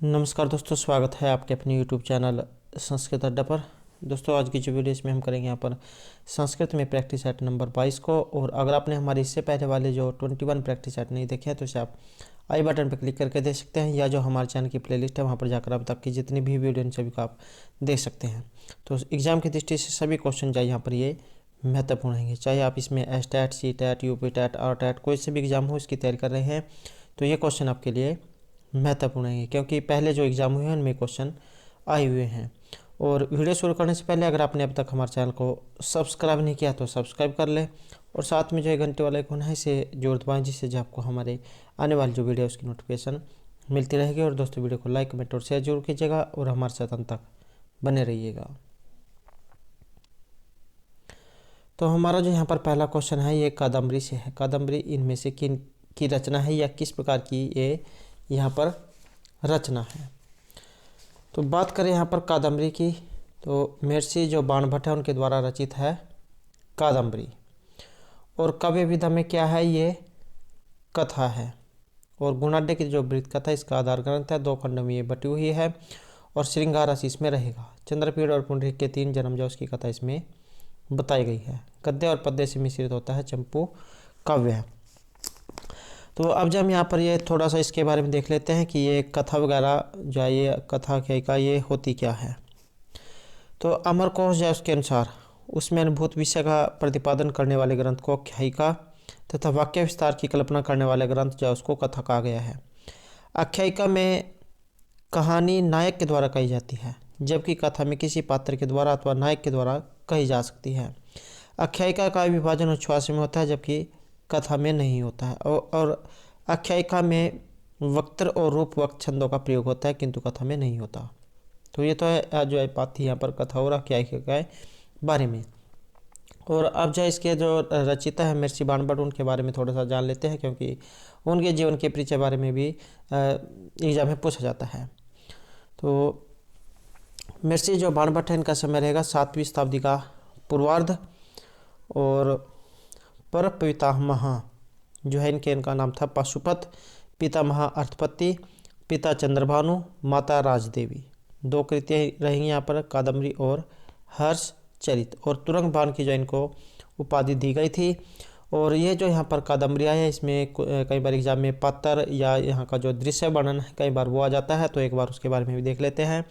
नमस्कार दोस्तों, स्वागत है आपके अपने YouTube चैनल संस्कृत अड्डा पर। दोस्तों, आज की जो वीडियो इसमें हम करेंगे यहाँ पर संस्कृत में प्रैक्टिस सेट नंबर 22 को। और अगर आपने हमारे इससे पहले वाले जो 21 प्रैक्टिस सेट नहीं देखे हैं तो इसे आप आई बटन पर क्लिक करके देख सकते हैं, या जो हमारे चैनल की प्लेलिस्ट है वहाँ पर जाकर अब तक की जितनी भी वीडियो इन सभी को आप देख सकते हैं। तो एग्जाम की दृष्टि से सभी क्वेश्चन जो यहाँ पर ये महत्वपूर्ण हैं, चाहे आप इसमें एसटेट, सीटेट, यूपीटेट, आरटेट कोई से भी एग्जाम हो इसकी तैयारी कर रहे हैं तो ये क्वेश्चन आपके लिए महत्वपूर्ण है, क्योंकि पहले जो एग्ज़ाम हुए हैं उनमें क्वेश्चन आए हुए हैं। और वीडियो शुरू करने से पहले अगर आपने अब तक हमारे चैनल को सब्सक्राइब नहीं किया तो सब्सक्राइब कर ले, और साथ में जो घंटे वाला आइकन है इसे जोड़ दबाएं, जिससे जो आपको हमारे आने वाली जो वीडियो उसकी नोटिफिकेशन मिलती रहेगी। और दोस्तों, वीडियो को लाइक, कमेंट और शेयर जरूर कीजिएगा और हमारे साथ अंत तक बने रहिएगा। तो हमारा जो यहाँ पर पहला क्वेश्चन है ये कादम्बरी से है। कादम्बरी इनमें से किन की रचना है या किस प्रकार की ये यहाँ पर रचना है। तो बात करें यहाँ पर कादम्बरी की, तो महर्षि जो बाणभट्ट है उनके द्वारा रचित है कादम्बरी। और काव्य विधा में क्या है, ये कथा है। और गुणाढ्य की जो वृत्त कथा इसका आधार ग्रंथ है, 2 खंडों में ये बटी हुई है और श्रृंगार रस इसमें रहेगा। चंद्रपीड़ और पुंडरीक के 3 जन्म जो उसकी कथा इसमें बताई गई है। गद्य और पद्य से मिश्रित होता है चंपू काव्य है। तो अब जब हम यहाँ पर ये थोड़ा सा इसके बारे में देख लेते हैं कि ये कथा वगैरह जो है ये कथा क्या ये होती क्या है। तो अमर कोश जो है उसके अनुसार उसमें अनुभूत विषय का प्रतिपादन करने वाले ग्रंथ को आख्यायिका तथा वाक्य विस्तार की कल्पना करने वाले ग्रंथ जो है उसको कथा कहा गया है। आख्यायिका में कहानी नायक के द्वारा कही जाती है, जबकि कथा में किसी पात्र के द्वारा अथवा नायक के द्वारा कही जा सकती है। आख्यायिका का विभाजन उच्छ्वास में होता है, जबकि कथा में नहीं होता है। और आख्यायिका में वक्तृ और रूपवक्त छंदों का प्रयोग होता है, किंतु कथा में नहीं होता। तो ये तो है जो है बात थी यहाँ पर कथा और आख्यायिका के बारे में। और अब जो इसके जो रचयिता है महर्षि बाणभट्ट, उनके बारे में थोड़ा सा जान लेते हैं, क्योंकि उनके जीवन के परिचय बारे में भी एग्जाम में पूछा जाता है। तो महर्षि जो बाणभट्ट है इनका समय रहेगा 7वीं शताब्दी का पूर्वार्ध। और पर पितामह जो है इनका नाम था पाशुपत, पितामह अर्थपति, पिता चंद्रभानु, माता राजदेवी। 2 कृतियाँ रहेंगी यहाँ पर, कादम्बरी और हर्ष चरित। और तुरंगबाण की जो इनको उपाधि दी गई थी। और ये जो यहाँ पर कादम्बरी है इसमें कई बार एग्जाम में पात्र या यहाँ का जो दृश्य वर्णन है कई बार वो आ जाता है, तो एक बार उसके बारे में भी देख लेते हैं।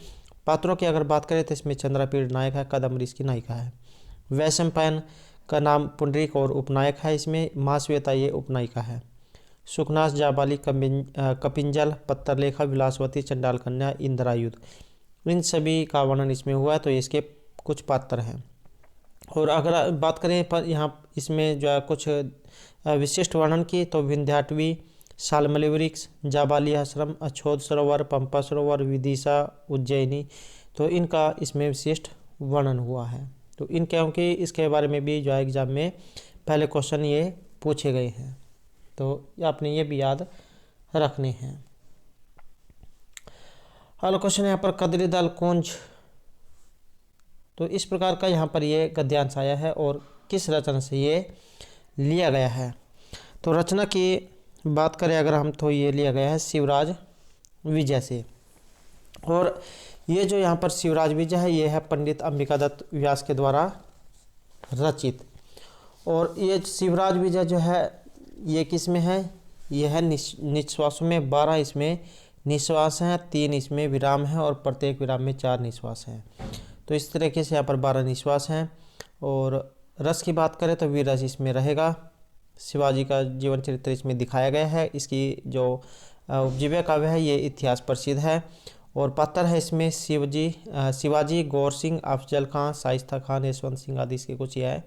पात्रों की अगर बात करें तो इसमें चंद्रपीड़ नायक है, कादम्बरी इसकी नायिका है। वैशंपायन का नाम पुंडरीक और उपनायक है, इसमें महाश्वेता ये उपनायिका है। सुखनाश, जाबाली, कपिंजल, पत्तरलेखा, विलासवती, चंडाल कन्या, इंद्रायुध, इन सभी का वर्णन इसमें हुआ है, तो इसके कुछ पात्र हैं। और अगर बात करें पर यहाँ इसमें जो है कुछ विशिष्ट वर्णन की, तो विंध्याटवी, शालमली वृक्ष, जाबाली आश्रम, अछोद सरोवर, पंपा सरोवर, विदिशा, उज्जैनी, तो इनका इसमें विशिष्ट वर्णन हुआ है। तो इन क्योंकि इसके बारे में भी जो है एग्जाम में पहले क्वेश्चन ये पूछे गए हैं, तो आपने ये भी याद रखने हैं। अगला क्वेश्चन यहाँ पर कदरी दल कुंज, तो इस प्रकार का यहाँ पर ये गद्यांश आया है और किस रचना से ये लिया गया है। तो रचना की बात करें अगर हम, तो ये लिया गया है शिवराज विजय से। और ये जो यहाँ पर शिवराज विजय है ये है पंडित अंबिका दत्त व्यास के द्वारा रचित। और ये शिवराज विजय जो है ये किस में है, ये है निश्वासों में। 12 इसमें निश्वास हैं, 3 इसमें विराम है और प्रत्येक विराम में 4 निश्वास हैं। तो इस तरीके से यहाँ पर 12 निश्वास हैं। और रस की बात करें तो वीर रस इसमें रहेगा। शिवाजी का जीवन चरित्र इसमें दिखाया गया है। इसकी जो उपजीव्य काव्य है ये इतिहास प्रसिद्ध है। और पात्र है इसमें शिवाजी, गौर सिंह, अफजल खां, शाइस्ता खान, यशवंत सिंह आदि इसके कुछ यह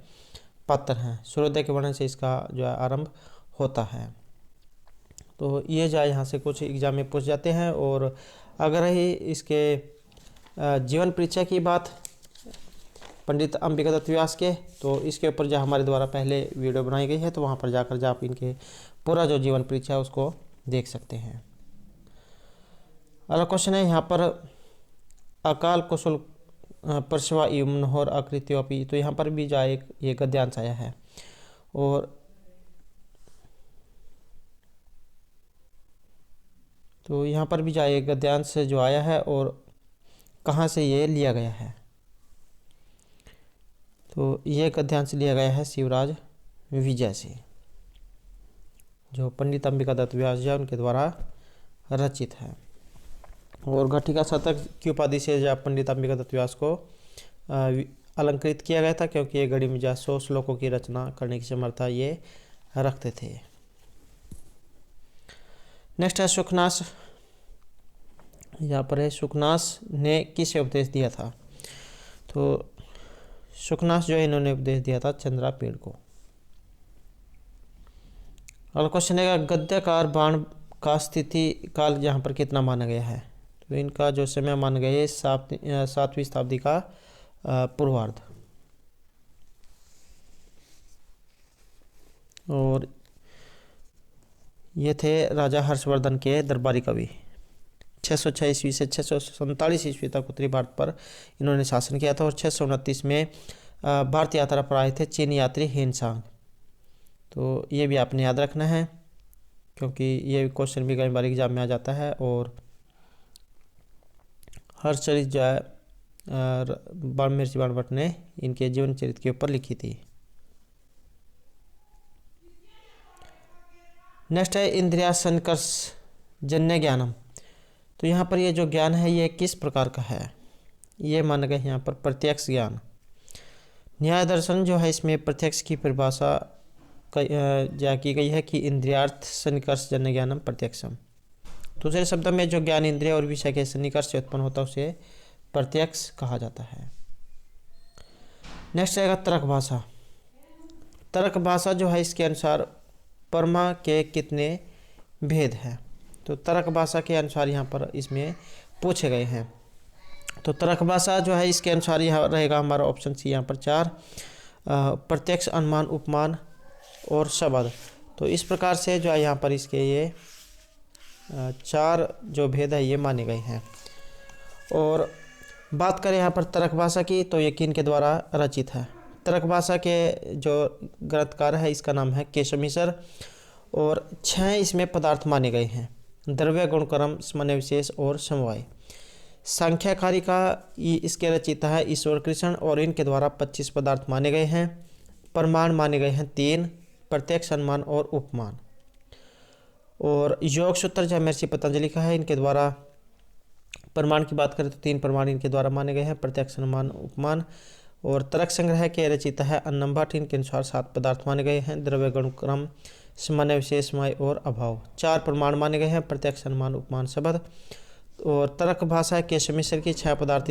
पात्र हैं। सूर्योदय के वर्णन से इसका जो है आरंभ होता है। तो ये जो है यहाँ से कुछ एग्जाम में पूछ जाते हैं। और अगर रही इसके जीवन परिचय की बात पंडित अंबिका दत्त व्यास के, तो इसके ऊपर जो हमारे द्वारा पहले वीडियो बनाई गई है, तो वहाँ पर जाकर जो आप इनके पूरा जो जीवन परिचय है उसको देख सकते हैं। अगला क्वेश्चन है यहाँ पर अकाल कुशल परशवा एवं मनोहर आकृत्योपि, तो यहाँ पर भी जो एक ये गद्यांश आया है। और तो यहाँ पर भी जाइए गद्यांश जो आया है और कहाँ से ये लिया गया है। तो ये गद्यांश लिया गया है शिवराज विजय से, जो पंडित अंबिका दत्त व्यास जी उनके द्वारा रचित है। और घटिका शतक की उपाधि से पंडित अंबिका दत्त व्यास को अलंकृत किया गया था, क्योंकि ये गढ़ी में 100 श्लोकों की रचना करने की समर्था ये रखते थे। नेक्स्ट है सुखनास। यहाँ पर है सुखनास ने किसे उपदेश दिया था। तो सुखनास जो है इन्होंने उपदेश दिया था चंद्रापीड़ को। अगला क्वेश्चन है गद्यकार बाण का स्थिति काल यहाँ पर कितना माना गया है। तो इनका जो समय माना गया है 7वीं शताब्दी का पूर्वार्ध। और ये थे राजा हर्षवर्धन के दरबारी कवि। 606 ईस्वी से 647 ईस्वी तक उत्तरी भारत पर इन्होंने शासन किया था। और 629 में भारत यात्रा पर आए थे चीनी यात्री हेनसांग। तो ये भी आपने याद रखना है, क्योंकि ये क्वेश्चन भी कई बार एग्जाम में आ जाता है। और हर्षचरित जो है मिर्ची बाणभट्ट ने इनके जीवन चरित्र के ऊपर लिखी थी। नेक्स्ट है इंद्रिया संकर्ष जन्य ज्ञानम। तो यहाँ पर ये जो ज्ञान है ये किस प्रकार का है। ये माना गया यहाँ पर प्रत्यक्ष ज्ञान। न्याय दर्शन जो है इसमें प्रत्यक्ष की परिभाषा की गई है कि इंद्रियार्थ सन्निकर्ष जन्य ज्ञानम प्रत्यक्षम। दूसरे शब्दों में जो ज्ञान इंद्रिय और विषय के सन्निकर्ष से उत्पन्न होता है उसे प्रत्यक्ष कहा जाता है। नेक्स्ट रहेगा तर्क भाषा। तर्क भाषा जो है इसके अनुसार परमा के कितने भेद हैं। तो तर्क भाषा के अनुसार यहाँ पर इसमें पूछे गए हैं। तो तर्क भाषा जो है इसके अनुसार यहाँ रहेगा हमारा ऑप्शन सी यहाँ पर 4 प्रत्यक्ष, अनुमान, उपमान और शब्द। तो इस प्रकार से जो है यहाँ पर इसके ये 4 जो भेद है ये माने गए हैं। और बात करें यहाँ पर तर्क भाषा की, तो ये किन के द्वारा रचित है। तर्क भाषा के जो ग्रंथकार है इसका नाम है केशव मिश्र। और 6 इसमें पदार्थ माने गए हैं: द्रव्य, गुण, क्रम, सामान्य विशेष और समवाय। सांख्यकारी का इसके रचिता है ईश्वर कृष्ण और इनके द्वारा 25 पदार्थ माने गए हैं। प्रमाण माने गए हैं 3: प्रत्यक्ष, अनुमान और उपमान। और योग सूत्र जो महर्षि पतंजलि का है इनके द्वारा प्रमाण की बात करें तो 3 प्रमाण इनके द्वारा माने गए हैं: प्रत्यक्ष, अनुमान, उपमान। और तर्क संग्रह के रचिता है अन्नम भट्ट। इनके अनुसार 7 पदार्थ माने गए हैं: द्रव्य, गुण, क्रम, सामान्य विशेष, समवाय और अभाव। 4 प्रमाण माने गए हैं: प्रत्यक्ष, अनुमान, उपमान, शब्द। और तर्क भाषा है केशव मिश्र की। 6 पदार्थ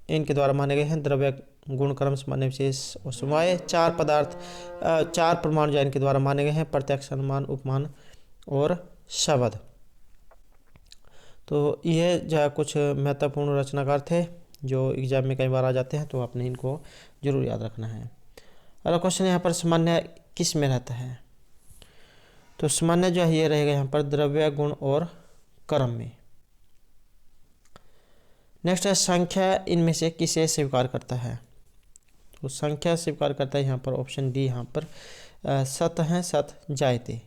इनके द्वारा माने गए हैं: द्रव्य, गुण, क्रम, सामान्य विशेष और समवाय। 4 प्रमाण जो इनके द्वारा माने गए हैं: प्रत्यक्ष, अनुमान, उपमान और शब्द। तो ये जो कुछ महत्वपूर्ण रचनाकार थे जो एग्जाम में कई बार आ जाते हैं, तो आपने इनको जरूर याद रखना है। अगला क्वेश्चन यहाँ पर सामान्य किस में रहता है। तो सामान्य जो है ये रहेगा यहाँ पर द्रव्य, गुण और क्रम में। नेक्स्ट है संख्या इनमें से किसे स्वीकार करता है। तो संख्या स्वीकार करता है यहाँ पर ऑप्शन डी। यहाँ पर सत है, सत जायते।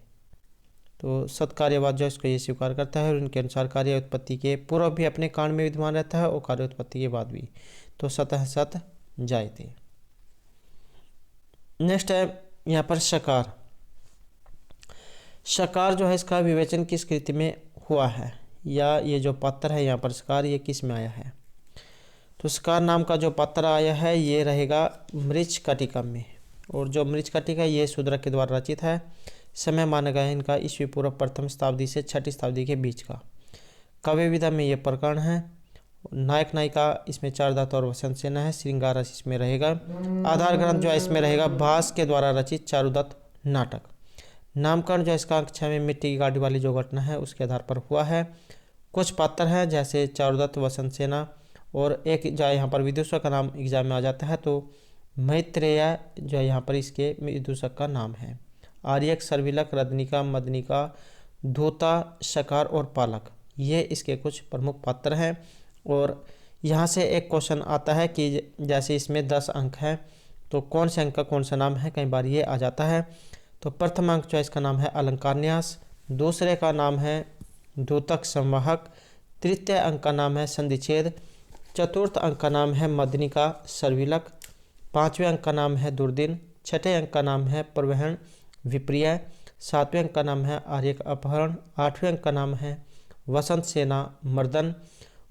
तो सत्कार्यवाद जो इसको ये स्वीकार करता है और इनके अनुसार कार्य उत्पत्ति के पूर्व भी अपने कांड में विद्यमान रहता है और कार्य उत्पत्ति के बाद भी। तो सत है, सत जायते। नेक्स्ट है यहाँ पर शकार। शकार जो है इसका विवेचन किस कृति में हुआ है, या ये जो पात्र है यहाँ पर शकार ये किस में आया है। तो शकार नाम का जो पात्र आया है ये रहेगा मृच्छकटिका में। और जो मृच्छकटिका ये शूद्रक के द्वारा रचित है। समय माना गया है इनका ईस्वी पूर्व 1वीं शताब्दी से 6वीं शताब्दी के बीच का। काव्य विधा में ये प्रकरण है। नायक नायिका इसमें चारुदत्त और वसंत सेना है। श्रृंगार रस इसमें रहेगा। आधार ग्रंथ जो है इसमें रहेगा भास के द्वारा रचित चारुदत्त नाटक। नामकरण जो इसका अंक 6 में मिट्टी की गाड़ी वाली जो घटना है उसके आधार पर हुआ है। कुछ पात्र हैं जैसे चारुदत्त, वसंत सेना, और एक जो यहाँ पर विदूषक का नाम एग्जाम में आ जाता है तो मैत्रेय जो यहाँ पर इसके विदूषक का नाम है। आर्यक, सर्विलक, रदनिका, मदनिका, धोता, शकार और पालक ये इसके कुछ प्रमुख पात्र हैं। और यहाँ से एक क्वेश्चन आता है कि जैसे इसमें 10 अंक हैं तो कौन से अंक का कौन सा नाम है, कई बार ये आ जाता है। तो प्रथम अंक जो है इसका नाम है अलंकार न्यास, दूसरे का नाम है द्योतक संवाहक। तृतीय अंक का नाम है संधिच्छेद। चतुर्थ अंक का नाम है मध्यनिका सर्विलक। पाँचवें अंक का नाम है दुर्दिन। छठे अंक का नाम है परिवहन विपर्य। सातवें अंक का नाम है आर्यक अपहरण। आठवें अंक का नाम है वसंत सेना मर्दन।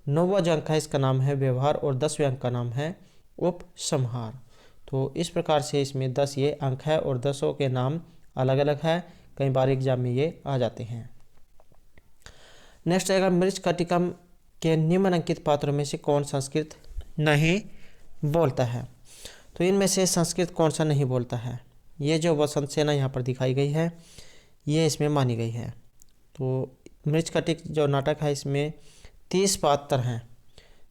नौवां जो अंक है इसका नाम है व्यवहार और 10वें अंक का नाम है उपसंहार। तो इस प्रकार से इसमें 10 ये अंक है और 10 के नाम अलग अलग है, कई बार एग्जाम में ये आ जाते हैं। नेक्स्ट आएगा मृच्छकटिकम के निम्नलिखित पात्रों में से कौन संस्कृत नहीं बोलता है। तो इनमें से संस्कृत कौन सा नहीं बोलता है। ये जो वसंत सेना यहाँ पर दिखाई गई है ये इसमें मानी गई है। तो मृच्छकटिक जो नाटक है इसमें 30 पात्र हैं।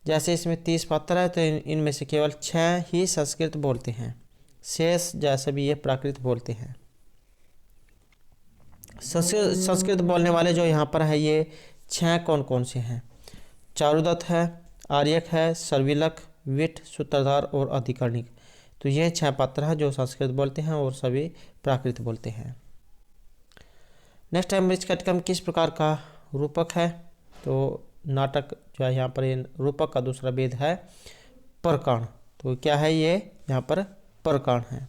जैसे इसमें 30 पात्र है तो इनमें से केवल 6 ही संस्कृत बोलते हैं, शेष जैसे भी ये प्राकृत बोलते हैं। संस्कृत बोलने वाले जो यहाँ पर है ये 6 कौन कौन से हैं। चारुदत्त है, आर्यक है, सर्विलक, विट, सूत्रधार और अधिकरणिक। तो ये 6 पात्र हैं जो संस्कृत बोलते हैं और सभी प्राकृत बोलते हैं। नेक्स्ट है मृच्छकटिकम किस प्रकार का रूपक है। तो नाटक जो है यहाँ पर रूपक का दूसरा भेद है प्रकरण। तो क्या है ये यहाँ पर प्रकरण है।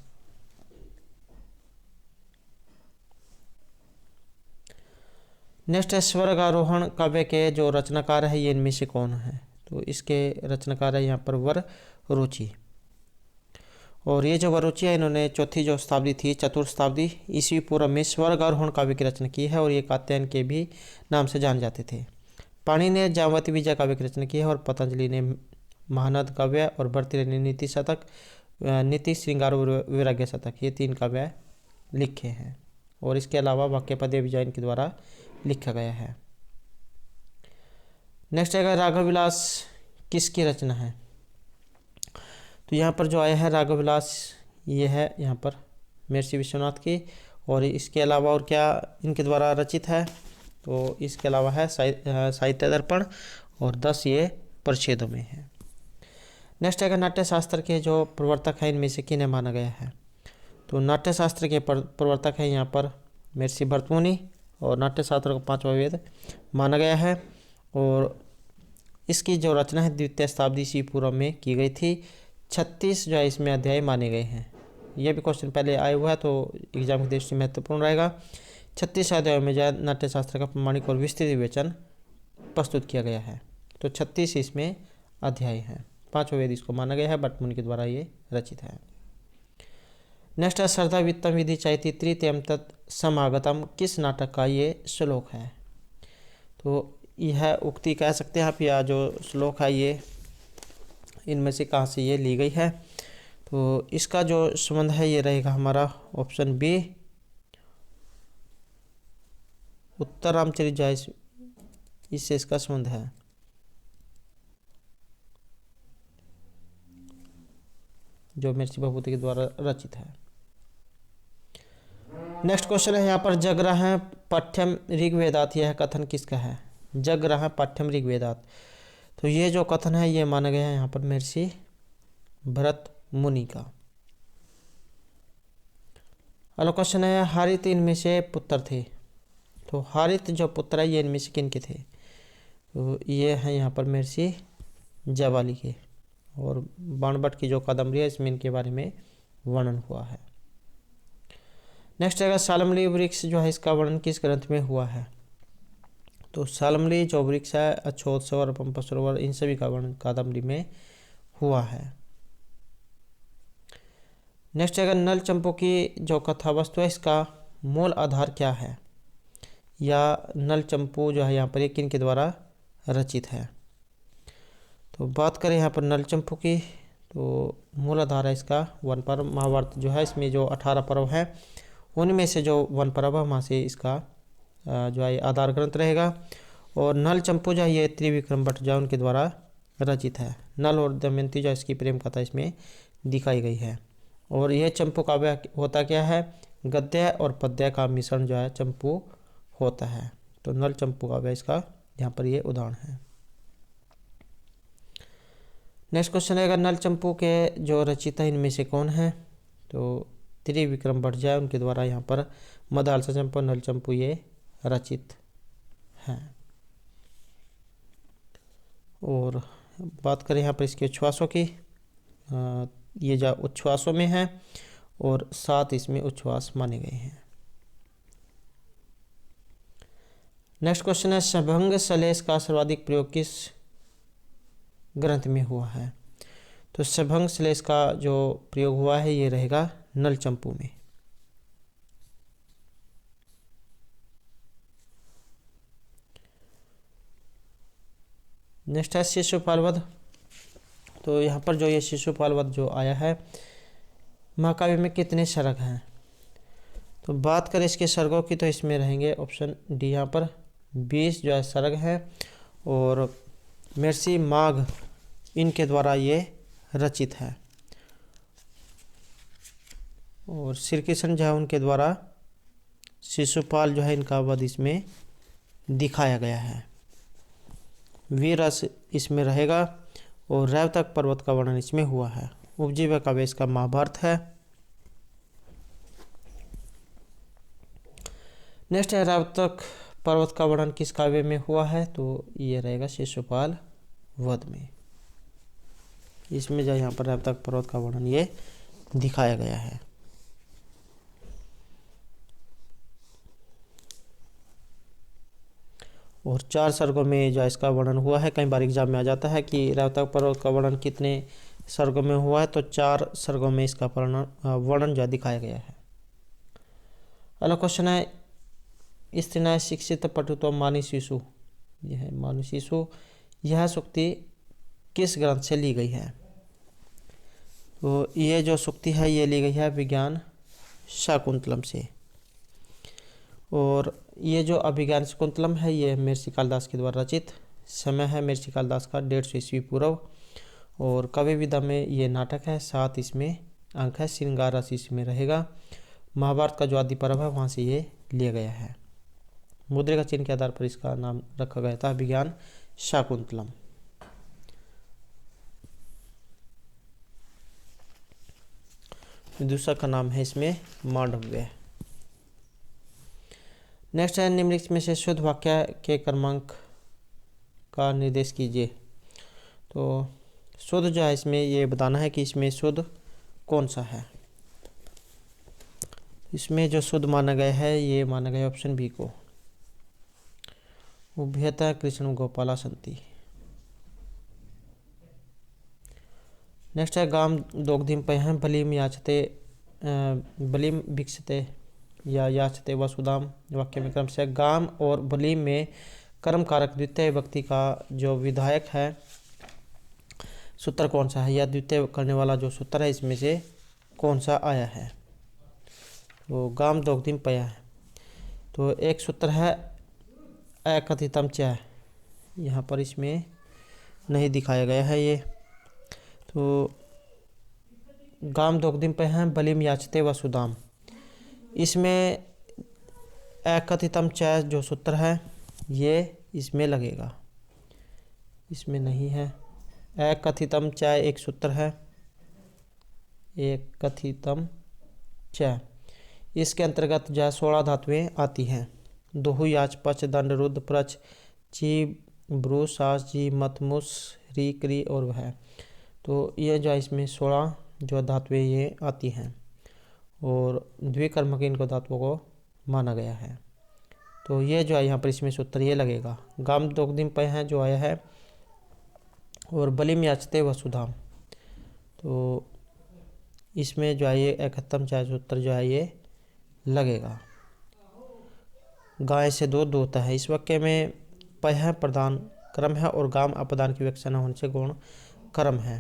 नेक्स्ट है स्वर्गारोहण काव्य के जो रचनाकार है ये इनमें से कौन है। तो इसके रचनाकार है यहाँ पर वररुचि। और ये जो वररुचि है इन्होंने चौथी जो शताब्दी थी, चतुर्थ शताब्दी ईस्वी पूर्व में स्वर्गारोहण काव्य की रचना की है और ये कात्यायन के भी नाम से जाने जाते थे। पाणिनि ने जामवती विजय काव्य की रचना की है और पतंजलि ने महानद काव्य और भर्तृहरि ने नीति शतक, नीति श्रृंगार वैराग्य शतक, ये 3 काव्य लिखे हैं। और इसके अलावा वाक्यपद विजयन के द्वारा लिखा गया है। नेक्स्ट आएगा राघव विलास किसकी रचना है। तो यहाँ पर जो आया है राघव विलास ये है यहाँ पर महर्षि विश्वनाथ की। और इसके अलावा और क्या इनके द्वारा रचित है। तो इसके अलावा है साहित्य दर्पण और 10 ये परिच्छेदों में है। नेक्स्ट आएगा नाट्यशास्त्र के जो प्रवर्तक हैं इनमें से किन्हें माना गया है। तो नाट्यशास्त्र के प्रवर्तक हैं यहाँ पर महर्षि भरतमुनि और नाट्यशास्त्र को 5वां वेद माना गया है। और इसकी जो रचना है द्वितीय शताब्दी ईस्वी पूर्व में की गई थी। 36 जो है इसमें अध्याय माने गए हैं। यह भी क्वेश्चन पहले आया हुआ है तो एग्जाम की दृष्टि महत्वपूर्ण रहेगा। 36 अध्यायों में जो है नाट्यशास्त्र का प्रमाणिक और विस्तृत विवेचन प्रस्तुत किया गया है। तो 36 इसमें अध्याय हैं। 5वां वेद इसको माना गया है, भरतमुनि के द्वारा ये रचित है। नेक्स्ट है श्रद्धा वित्तम विधि चैति तृतीयम तत् समागतम किस नाटक का ये श्लोक है। तो यह उक्ति कह सकते हैं आप, या जो श्लोक है ये इनमें से कहाँ से ये ली गई है। तो इसका जो संबंध है ये रहेगा हमारा ऑप्शन बी, उत्तर रामचरित जायस, इससे इसका संबंध है। जो महर्षि भभूति के द्वारा रचित है। नेक्स्ट क्वेश्चन है यहाँ पर जगरह पाठ्यम ऋग्वेदात, यह कथन किसका है। जगरह पाठ्यम ऋग्वेदात, तो ये जो कथन है ये माना गया है यहाँ पर महर्षि भरत मुनि का। अगला क्वेश्चन है हारित इनमें से पुत्र थे। तो हारित जो पुत्र है ये इनमें से किन के थे। तो ये है यहाँ पर महर्षि जाबाली के। और बाणभट्ट की जो कादम्बरी है इसमें इनके बारे में वर्णन हुआ है। नेक्स्ट आएगा सालमली वृक्ष जो है इसका वर्णन किस ग्रंथ में हुआ है। तो सालमली जो वृक्ष है अछोत सरोवर पंपा सरोवर इन सभी का वर्णन कादम्बरी में हुआ है। नेक्स्ट आएगा नल चंपू की जो कथा वस्तु है इसका मूल आधार क्या है, या नल चंपू जो है यहाँ पर किन के द्वारा रचित है। तो बात करें यहाँ पर नल चंपू की, तो मूल आधार है इसका वन पर्व। महाभारत जो है इसमें जो 18 पर्व है उनमें से जो वन पर्व है वहाँ से इसका जो है आधार ग्रंथ रहेगा। और नल चंपू जो है ये त्रिविक्रम भट्ट जो उनके द्वारा रचित है। नल और दमयंती जो इसकी प्रेम कथा इसमें दिखाई गई है। और यह चंपू काव्य होता क्या है, गद्य और पद्य का मिश्रण जो है चंपू होता है। तो नल चंपू काव्य इसका यहाँ पर ये उदाहरण है। नेक्स्ट क्वेश्चन है नल चंपू के जो रचयिता इनमें से कौन है। तो त्रिविक्रम भट्ट जो है उनके द्वारा यहाँ पर मदालसा चंपू नल चंपू ये रचित हैं। और बात करें यहाँ पर इसके उच्छ्वासों की, ये जो उच्छ्वासों में है और 7 इसमें उच्छ्वास माने गए हैं। नेक्स्ट क्वेश्चन है, सभंग सलेश का सर्वाधिक प्रयोग किस ग्रंथ में हुआ है? तो सभंग सलेश का जो प्रयोग हुआ है ये रहेगा नलचंपू में। नेक्स्ट है शिशुपाल वध। तो यहाँ पर जो ये शिशुपाल वध जो आया है, महाकाव्य में कितने सर्ग हैं? तो बात करें इसके सर्गों की तो इसमें रहेंगे ऑप्शन डी, यहाँ पर 20 जो है सर्ग हैं और महर्षि माघ इनके द्वारा ये रचित है और श्री कृष्ण जो है उनके द्वारा शिशुपाल जो है इनका वध इसमें दिखाया गया है। वीर रस इसमें रहेगा और रैवतक पर्वत का वर्णन इसमें हुआ है। उपजीव्य काव्य इसका महाभारत है। नेक्स्ट है, रैवतक पर्वत का वर्णन किस काव्य में हुआ है? तो ये रहेगा शिशुपाल वध में। इसमें जो यहाँ पर रैवतक पर्वत का वर्णन ये दिखाया गया है। और 4 सर्गों में जो इसका वर्णन हुआ है। कई बार एग्जाम में आ जाता है कि रैवतक पर्वत का वर्णन कितने सर्गों में हुआ है, तो 4 सर्गों में इसका वर्णन जो दिखाया गया है। अगला क्वेश्चन है, स्त्रीणाय शिक्षित पठितो मानि शिशु, यह है मानि शिशु, यह सूक्ति किस ग्रंथ से ली गई है? तो ये जो सूक्ति है ये ली गई है विज्ञान शाकुंतलम से। और ये जो अभिज्ञान शाकुंतलम है ये महर्षि कालिदास के द्वारा रचित। समय है महर्षि कालिदास का 150 ईस्वी पूर्व। और कवि विधा में ये नाटक है। 7 इसमें अंक है। श्रृंगार रस इसमें रहेगा। महाभारत का जो आदि पर्व है वहाँ से ये लिया गया है। मुद्रिका चिन्ह के आधार पर इसका नाम रखा गया था अभिज्ञान शाकुंतलम। दूसरा का नाम है इसमें मांडव्य। नेक्स्ट है, निम्नलिखित में से शुद्ध वाक्य के क्रमांक का निर्देश कीजिए। तो शुद्ध जो है इसमें ये बताना है कि इसमें शुद्ध कौन सा है। इसमें जो शुद्ध माना गया है ये माना गया ऑप्शन बी को, उभयतः कृष्ण गोपाला संति। नेक्स्ट है, गाम दोग्धिम पे हैं बलिम याचते बलिम भिक्षते या याचते वसुदाम। वाक्य में क्रम से गाम और बलिम में कर्म कारक द्वितीय व्यक्ति का जो विधायक है सूत्र कौन सा है, या द्वितीय करने वाला जो सूत्र है इसमें से कौन सा आया है? तो गाम दोग्धिम पया है। तो एक सूत्र है अकथितम च, यहाँ पर इसमें नहीं दिखाया गया है ये। तो गाम दोग्धिम पे हैं बलिम याचते वसुदाम, इसमें अकथितम च जो सूत्र है ये इसमें लगेगा, इसमें नहीं है। अकथितम च एक सूत्र है, एक कथितम च, इसके अंतर्गत जो 16 धातुएं आती हैं। दोहु याच पच दंड रुद्र प्रच ची ब्रू सास जी मत मुस री क्री और वह। तो ये जो इसमें 16 जो धातुएं ये आती हैं और द्विकर्मक इनको धातुओं को माना गया है। तो ये जो है यहाँ पर इसमें सूत्र ये लगेगा। गाम दोग्धिम पे हैं जो आया है और बलिम याचते वसुधाम, तो इसमें जो है ये अकथम चाय सूत्र जो है ये लगेगा। गाय से दूध होता है, इस वाक्य में पह प्रधान क्रम है और गाम अपदान की व्याख्या न होने से गौण क्रम है।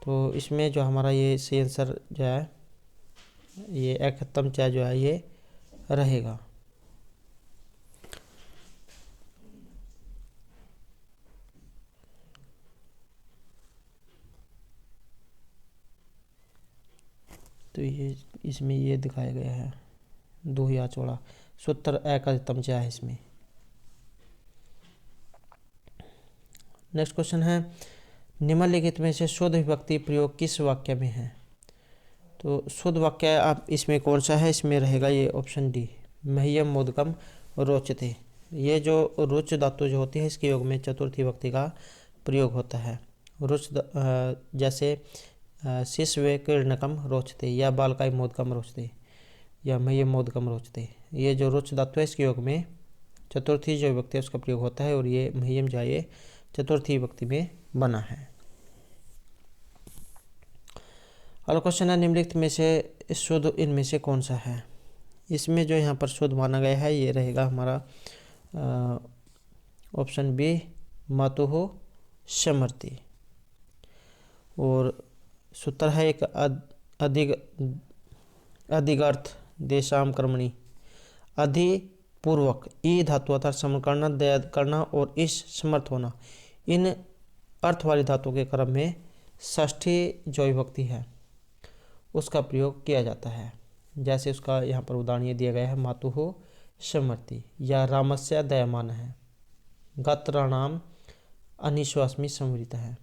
तो इसमें जो हमारा ये सही आंसर जो है ये अकथम चाय जो है ये रहेगा। तो ये इसमें ये दिखाया गया है दो या चौड़ा सूत्र अकथितम चाय है इसमें। नेक्स्ट क्वेश्चन है, निम्नलिखित में से शुद्ध विभक्ति प्रयोग किस वाक्य में है? तो शुद्ध वाक्य आप इसमें कौन सा है? इसमें रहेगा ये ऑप्शन डी, मह्यम मोदकम रोचते। ये जो रुच धातु जो होती है इसके योग में चतुर्थी विभक्ति का प्रयोग होता है। जैसे शिशवे क्रीडनकम रोचते या बालकाई मोदकम रोचते या मह्य मोदकम रोचते। ये जो रोच धातु है इसके योग में चतुर्थी जो विभक्ति है उसका प्रयोग होता है और ये मह्यम जो ये चतुर्थी विभक्ति में बना है। अगला क्वेश्चन है निम्नलिखित में से शुद्ध इनमें से कौन सा है। इसमें जो यहाँ पर शुद्ध माना गया है ये रहेगा हमारा ऑप्शन बी मातुः समर्ति। और सूत्र है एक अधिगर्थ देशाम कर्मणि अधिपूर्वक ई धातु अर्थात समर्पण करना, दया करना और इस समर्थ होना, इन अर्थ वाली धातु के क्रम में षष्ठी जो विभक्ति है उसका प्रयोग किया जाता है। जैसे उसका यहाँ पर उदाहरण ये दिया गया है मातुः समर्ति या रामस्य दयामान है, गात्राणाम अनिश्वासमी संवृत है।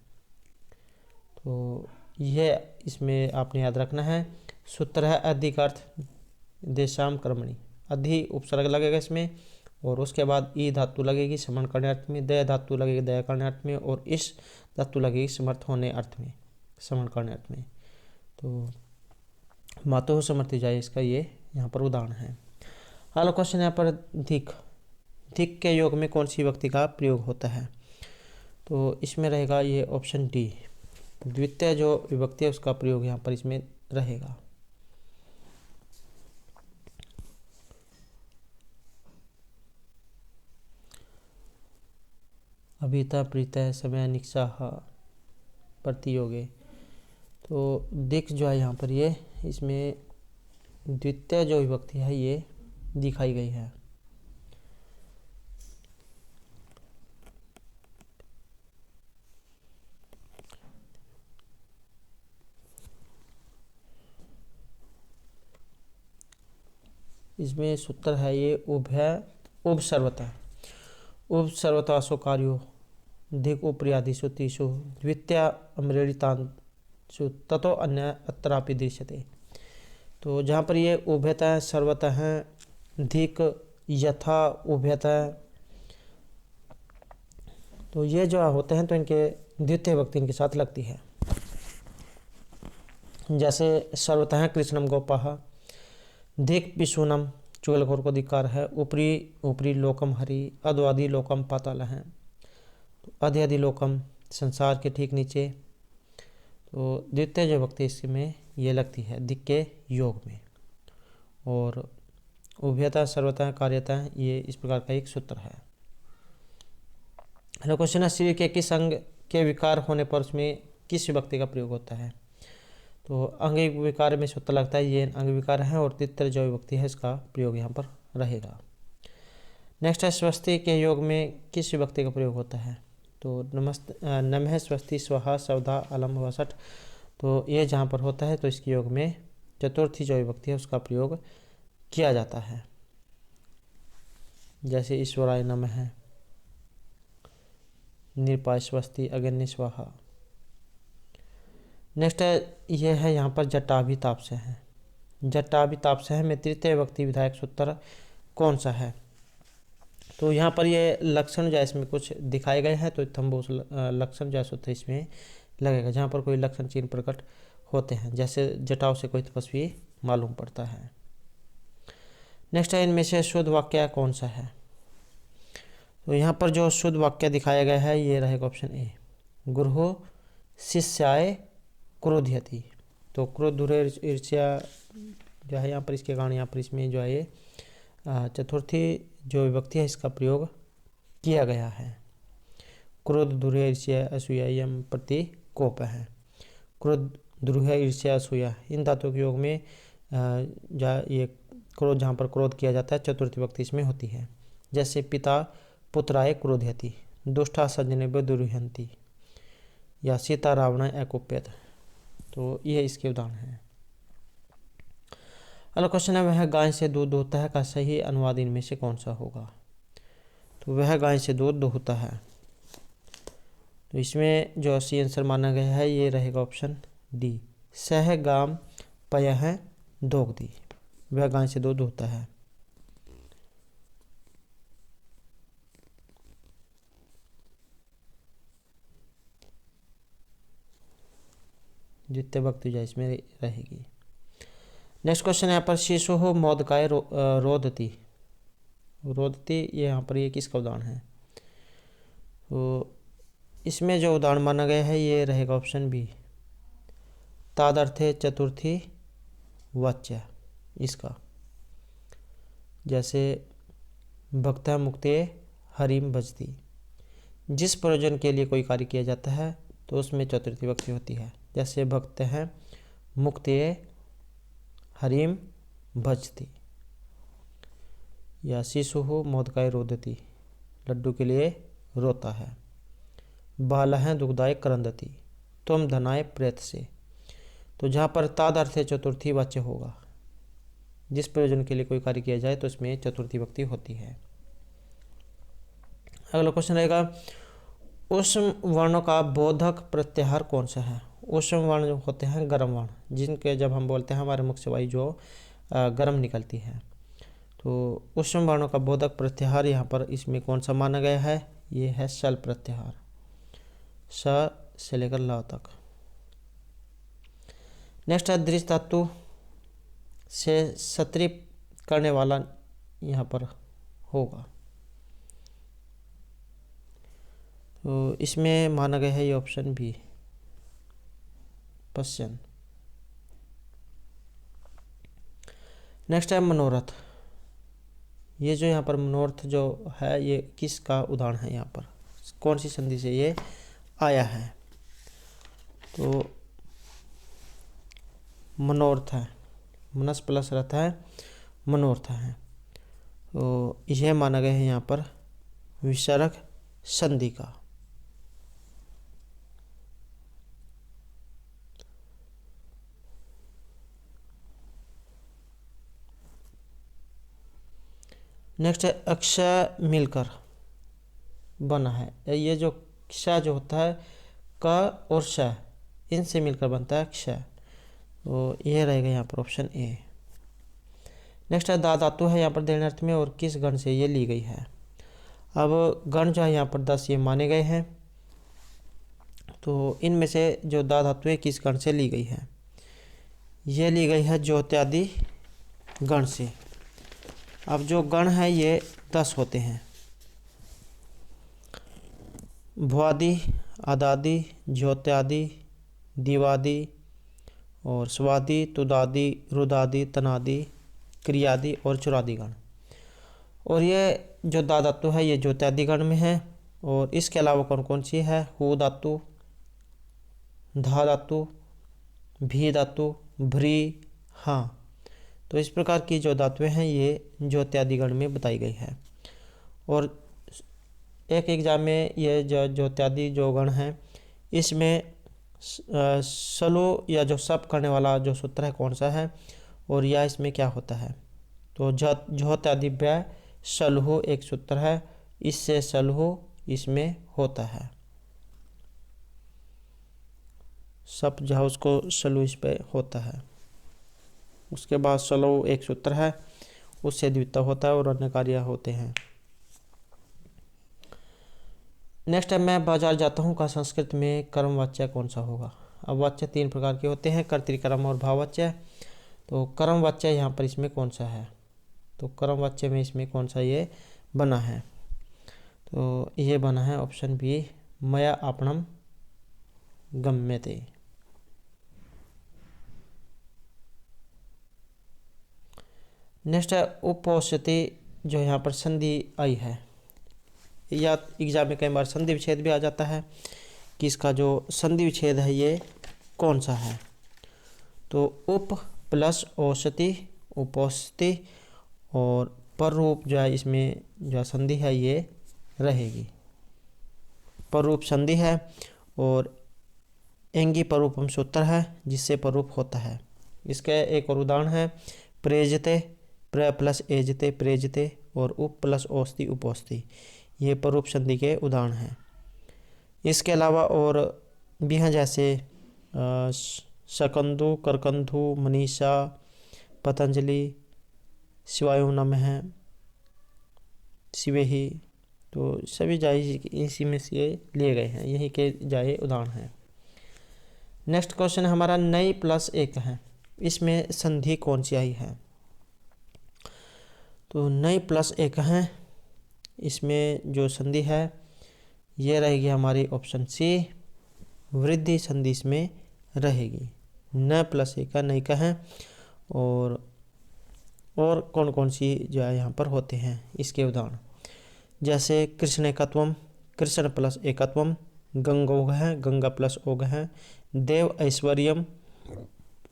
तो यह इसमें आपने याद रखना है। सूत्र है अधिकर्थ देशाम कर्मणि, अधि उपसर्ग लगेगा इसमें और उसके बाद ई धातु लगेगी समन करने अर्थ में, दया धातु लगेगी दया करने अर्थ में और इस धातु लगेगी समर्थ होने अर्थ में, समन करने अर्थ में। तो मातुः समर्ति जाए इसका ये यहाँ पर उदाहरण है। अगला क्वेश्चन यहाँ पर धिक। धिक के योग में कौन सी विभक्ति का प्रयोग होता है। तो इसमें रहेगा ये ऑप्शन डी, द्वितीय जो विभक्ति है उसका प्रयोग यहाँ पर इसमें रहेगा। अभिता प्रीतः समय निक्षाह प्रतियोगे। तो दिक जो है यहाँ पर ये इसमें द्वितीय जो विभक्ति है ये दिखाई गई है। इसमें सूत्र है ये उपसर्वतः उपसर्वतासु कार्यो धिक उपरियादिषु तीसु द्वितीय अमृतांशु ततो अन्य अत्रापि दृश्यते। तो जहाँ पर ये उभयतः सर्वतः धिक यथा उभयतः, तो ये जो होते हैं तो इनके द्वितीय विभक्ति इनके साथ लगती है। जैसे सर्वतः कृष्णम गोपाः, धिक पिशूनम चुगलखोर को धिक्कार है, ऊपरी ऊपरी लोकम हरि, अधोआदि लोकम पाताल है, आधि आधि लोकम संसार के ठीक नीचे। तो द्वितीय जो विभक्ति इसमें ये लगती है दिक के योग में। और उभयता सर्वता कार्यता ये इस प्रकार का एक सूत्र है। हेलो क्वेश्चन है शरीर के किस अंग के विकार होने पर उसमें किस विभक्ति का प्रयोग होता है। तो अंग विकार में सूत्र लगता है ये अंग विकार है और द्वितीय जो विभक्ति है इसका प्रयोग यहाँ पर रहेगा। नेक्स्ट है स्वस्ति के योग में किस विभक्ति का प्रयोग होता है। तो नमः स्वस्ति स्वाहा सवधा अलम वसठ। तो ये जहाँ पर होता है तो इसके योग में चतुर्थी जो विभक्ति है उसका प्रयोग किया जाता है। जैसे ईश्वराय नमः, निरपाय स्वस्ति, अग्नि स्वाहा। नेक्स्ट है ये है यहाँ पर जटाभिताप से है। जटाभिताप से है में तृतीय विभक्ति विधायक सूत्र कौन सा है। तो यहाँ पर ये लक्षण जो इसमें कुछ दिखाए गए हैं तो थम्बोस लक्षण जो सूत्र इसमें लगेगा जहाँ पर कोई लक्षण चिन्ह प्रकट होते हैं, जैसे जटाव से कोई तपस्वी मालूम पड़ता है। नेक्स्ट है इनमें से शुद्ध वाक्य कौन सा है। तो यहाँ पर जो शुद्ध वाक्य दिखाया गया है ये रहेगा ऑप्शन ए, गुरु शिष्याय क्रोधयति। तो क्रोध दूर ईर्ष्या जो है यहाँ पर इसके कारण यहाँ पर इसमें जो है ये चतुर्थी जो विभक्ति है इसका प्रयोग किया गया है। क्रोध दूर ईर्ष्या असूया यम प्रति कोप है। क्रोध द्रुह ईर्ष्या असूया इन धातुओं के योग में ये क्रोध जहाँ पर क्रोध किया जाता है चतुर्थी विभक्ति इसमें होती है। जैसे पिता पुत्राय क्रोधयति, दुष्टा सज्जनेभ्यो दुर्हन्ति या सीता रावण एकोप्यत। तो ये इसके उदाहरण हैं। अगला क्वेश्चन है वह गाय से दूध दोहता है का सही अनुवाद इनमें से कौन सा होगा। तो वह गाय से दूध दोहता है, तो इसमें जो सी आंसर माना गया है ये रहेगा ऑप्शन डी, सह गाम पयः दोग्धी। वह गाय से दूध दोहता है। जितने वक्त जाए इसमें रहेगी। नेक्स्ट क्वेश्चन यहाँ पर शिशु मोदकाय रोदती। रोदती ये यहाँ पर ये किसका उदाहरण है? तो इसमें जो उदाहरण माना गया है ये रहेगा ऑप्शन बी, तादर्थे चतुर्थी वाच्य इसका। जैसे भक्ता मुक्ते हरिम भजती, जिस प्रयोजन के लिए कोई कार्य किया जाता है तो उसमें चतुर्थी विभक्ति होती है। जैसे भक्त हैं मुक्ते हरिम भजती, या शिशु मोदकाय रोदती, लड्डू के लिए रोता है। बाल हैं दुग्धाय करंदती, तुम धनाय प्रेत से। तो जहाँ पर तादर्थ चतुर्थी वाच्य होगा, जिस प्रयोजन के लिए कोई कार्य किया जाए तो इसमें चतुर्थी विभक्ति होती है। अगला क्वेश्चन रहेगा ऊष्म वर्णों का बोधक प्रत्याहार कौन सा है? ऊष्म वर्ण जो होते हैं गर्म वर्ण, जिनके जब हम बोलते हैं हमारे मुख से वायु जो गर्म निकलती है, तो ऊष्म वर्णों का बोधक प्रत्याहार यहाँ पर इसमें कौन सा माना गया है? ये है शल प्रत्याहार, स से लेकर ल तक। नेक्स्ट है दृश्य धातु से सत्री करने वाला यहाँ पर होगा, तो इसमें माना गया है ये ऑप्शन बी, पश्चिम। नेक्स्ट है मनोरथ। ये जो यहाँ पर मनोरथ जो है ये किसका उदाहरण है? यहाँ पर कौन सी संधि से ये आया है? तो मनोर्थ है, मनस प्लस रथ है, मनोर्थ है। तो यह माना गया है यहाँ पर विसर्ग संधि का। नेक्स्ट है अक्षय मिलकर बना है। ये जो क्षय जो होता है क और श इनसे मिलकर बनता है क्षय, तो यह रहेगा यहाँ पर ऑप्शन ए। नेक्स्ट है दा धातु है यहाँ पर देन अर्थ में और किस गण से ये ली गई है? अब गण जो है यहाँ पर 10 ये माने गए हैं, तो इनमें से जो दा धातु है किस गण से ली गई है? ये ली गई है ज्योत्यादि गण से। अब जो गण है ये 10 होते हैं, भुआदि, आदादि, ज्योत्यादि, दिवादि और स्वादि, तुदादि, रुदादि, तनादि, क्रियादि और चुरादि गण। और ये जो दा धातु है ये ज्योत्यादि गण में है। और इसके अलावा कौन कौन सी है? हु धातु, धा धातु, भी धातु, भ्री, हाँ। तो इस प्रकार की जो धातुएं हैं ये ज्योत्यादि गण में बताई गई है। और एक एग्जाम में ये जो ज्योत्यादि जो गण हैं इसमें सलो या जो सप करने वाला जो सूत्र है कौन सा है और या इसमें क्या होता है? तो ज्योत्यादि व्यय सलहो एक सूत्र है, इससे सलहो इसमें होता है, सप जहाँ उसको सलू इस पे होता है। उसके बाद सलो एक सूत्र है, उससे द्वित्व होता है और अन्य कार्य होते हैं। नेक्स्ट है मैं बाजार जाता हूँ का संस्कृत में कर्मवाच्य कौन सा होगा? अब वाच्य 3 प्रकार के होते हैं, कर्तृकर्म और भाववाच्य। तो कर्मवाच्य यहाँ पर इसमें कौन सा है? तो कर्मवाच्य में इसमें कौन सा ये बना है? तो ये बना है ऑप्शन बी, मया आपणम गम्यते। नेक्स्ट है उपौषति जो यहाँ पर संधि आई है, या एग्जाम में कई बार संधि विच्छेद भी आ जाता है कि इसका जो संधि विच्छेद है ये कौन सा है? तो उप प्लस औषधि, उपौषति और पर रूप जो है इसमें जो संधि है ये रहेगी, पर रूप संधि है। और एंगी पर रूपम सूत्र है जिससे पर रूप होता है। इसका एक और उदाहरण है प्रेजते, प्र प्लस एजते प्रेजते और उप प्लस औषधि उपौषधि, ये पर रूप संधि के उदाहरण हैं। इसके अलावा और भी हैं जैसे शकंदु, करकंधु, मनीषा, पतंजलि, शिवायु नमः, शिवेहि, तो सभी जाय इसी में से लिए गए हैं, यही के जाए उदाहरण हैं। नेक्स्ट क्वेश्चन हमारा नई प्लस एक है, इसमें संधि कौन सी आई है? तो नई प्लस एक है, इसमें जो संधि है ये रहेगी हमारी ऑप्शन सी, वृद्धि संधि इसमें रहेगी। न प्लस एक का नई का है। और कौन कौन सी जो है यहाँ पर होते हैं इसके उदाहरण, जैसे कृष्ण एकत्वम, कृष्ण प्लस एकत्वम, गंगोग है, गंगा प्लस ओग है, देव ऐश्वर्यम,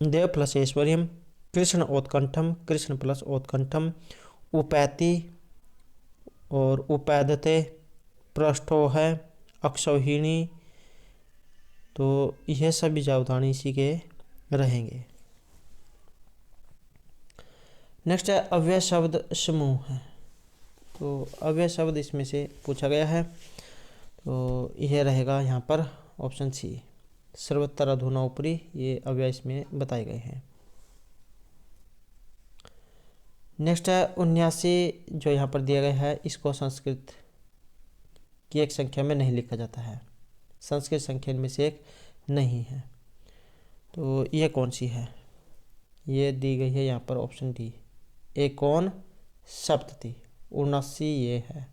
देव प्लस ऐश्वर्यम, कृष्ण ओत्कंठम, कृष्ण प्लस ओत्कंठम, उपैति और उपैदते, पृष्ठो है, अक्षौहिणी। तो यह सभी जो उदाहरण इसी के रहेंगे। नेक्स्ट है अव्यय शब्द समूह है। तो अव्यय शब्द इसमें से पूछा गया है, तो यह रहेगा यहाँ पर ऑप्शन सी, सर्वत्र अधुना ऊपरी, ये अव्यय इसमें बताए गए हैं। नेक्स्ट है 79 जो यहाँ पर दिया गया है, इसको संस्कृत की एक संख्या में नहीं लिखा जाता है, संस्कृत संख्या में से एक नहीं है। तो ये कौन सी है? ये दी गई है यहाँ पर ऑप्शन डी, एकोन सप्तति, 79 ये है,